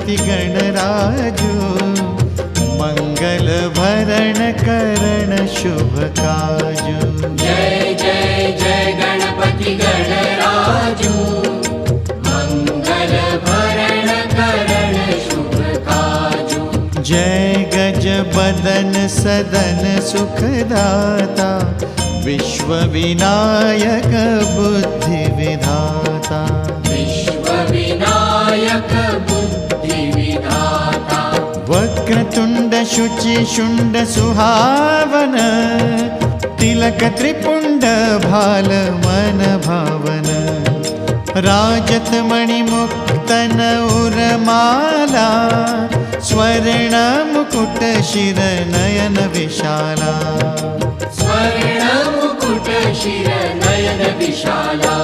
गणपति गणराजु मंगल भरण करण शुभ काजु। जय जय जय गणपति गणराजु मंगल भरण करण शुभ काजु। जय गज बदन सदन सुखदाता विश्व विनायक बुद्धि विधाता। विश्व विनायक बुद्धि विधाता। वक्रतुंड शुचि शुंड सुहावन तिलक त्रिपुंड भाल मन भावन। राजत मणि मुक्तन उरमाला स्वर्ण मुकुट शिर नयन विशाला। स्वर्ण मुकुट शिर नयन विशाला।